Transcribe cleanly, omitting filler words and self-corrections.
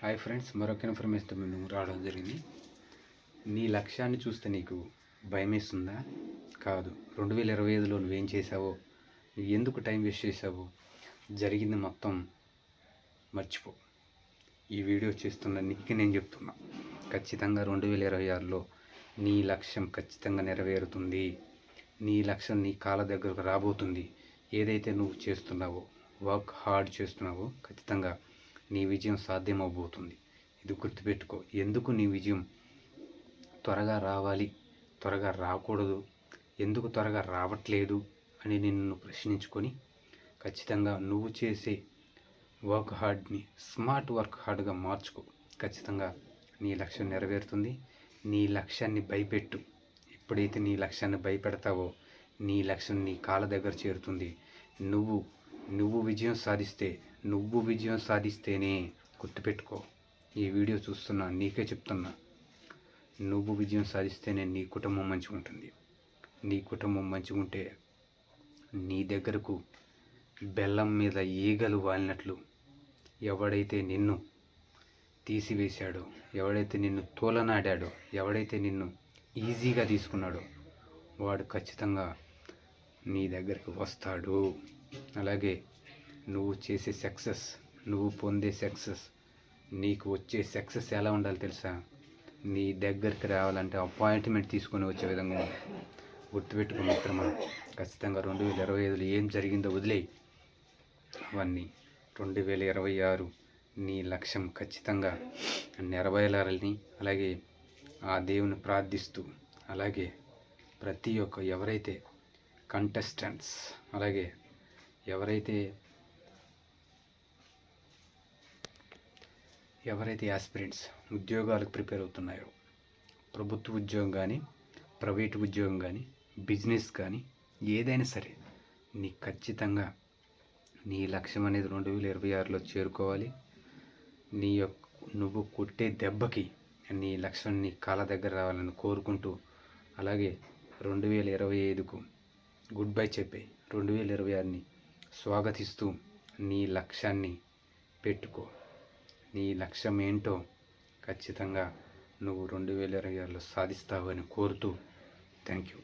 Hi friends, మరొక ఇన్ఫర్మేషన్తో మేము రావడం జరిగింది. నీ లక్ష్యాన్ని చూస్తే నీకు భయమేస్తుందా? కాదు. 2025లో నువ్వేం చేసావో, నువ్వు ఎందుకు టైం వేస్ట్ చేసావో, జరిగింది మొత్తం మర్చిపో. ఈ వీడియో చేస్తున్న నీకు నేను చెప్తున్నా, ఖచ్చితంగా 2026లో నీ లక్ష్యం ఖచ్చితంగా నెరవేరుతుంది. నీ లక్ష్యం నీ కాళ్ళ దగ్గరకు రాబోతుంది. ఏదైతే నువ్వు చేస్తున్నావో, వర్క్ హార్డ్ చేస్తున్నావో, ఖచ్చితంగా నీ విజయం సాధ్యమవబోతుంది. ఇది గుర్తుపెట్టుకో. ఎందుకు నీ విజయం త్వరగా రావాలి, త్వరగా రాకూడదు, ఎందుకు త్వరగా రావట్లేదు అని నిన్ను ప్రశ్నించుకొని ఖచ్చితంగా నువ్వు చేసే వర్క్ హార్డ్ని స్మార్ట్ వర్క్ హార్డ్గా మార్చుకో. ఖచ్చితంగా నీ లక్ష్యం నెరవేరుతుంది. నీ లక్ష్యాన్ని భయపెట్టు. ఎప్పుడైతే నీ లక్ష్యాన్ని భయపెడతావో నీ లక్ష్యం నీ కాళ్ళ దగ్గర చేరుతుంది. నువ్వు విజయం సాధిస్తేనే, గుర్తుపెట్టుకో. ఈ వీడియో చూస్తున్నా నీకే చెప్తున్నా, నువ్వు విజయం సాధిస్తేనే నీ కుటుంబం మంచిగా ఉంటుంది. నీ కుటుంబం మంచిగా ఉంటే నీ దగ్గరకు బెల్లం మీద ఈగలు వాలినట్లు ఎవడైతే నిన్ను తీసివేశాడో, ఎవడైతే నిన్ను తోలనాడాడో, ఎవడైతే నిన్ను ఈజీగా తీసుకున్నాడో వాడు ఖచ్చితంగా నీ దగ్గరికి వస్తాడు. అలాగే నువ్వు చేసే సక్సెస్, నువ్వు పొందే సక్సెస్, నీకు వచ్చే సక్సెస్ ఎలా ఉండాలి తెలుసా? నీ దగ్గరికి రావాలంటే అపాయింట్మెంట్ తీసుకొని వచ్చే విధంగా ఉంది. గుర్తుపెట్టుకున్న మిత్రమా, ఖచ్చితంగా 2025లో ఏం జరిగిందో వదిలేయి. అవన్నీ 2026 నీ లక్ష్యం ఖచ్చితంగా నెరవేరాలని, అలాగే ఆ దేవుని ప్రార్థిస్తూ, అలాగే ప్రతి ఒక్క ఎవరైతే కంటెస్టెంట్స్, అలాగే ఎవరైతే యాస్పిరెంట్స్ ఉద్యోగాలకు ప్రిపేర్ అవుతున్నాయో, ప్రభుత్వ ఉద్యోగం కానీ, ప్రైవేట్ ఉద్యోగం కానీ, బిజినెస్ కానీ, ఏదైనా సరే ఖచ్చితంగా నీ లక్ష్యం అనేది 2026లో చేరుకోవాలి. నువ్వు కొట్టే దెబ్బకి నీ లక్ష్యం నీ కాళ్ళ దగ్గర రావాలని కోరుకుంటూ, అలాగే 2025కు గుడ్ బై చెప్పే 2026ని స్వాగతిస్తూ నీ లక్ష్యాన్ని పెట్టుకో. నీ లక్ష్యం ఏంటో ఖచ్చితంగా నువ్వు 2026లో సాధిస్తావని కోరుతూ, థ్యాంక్ యూ.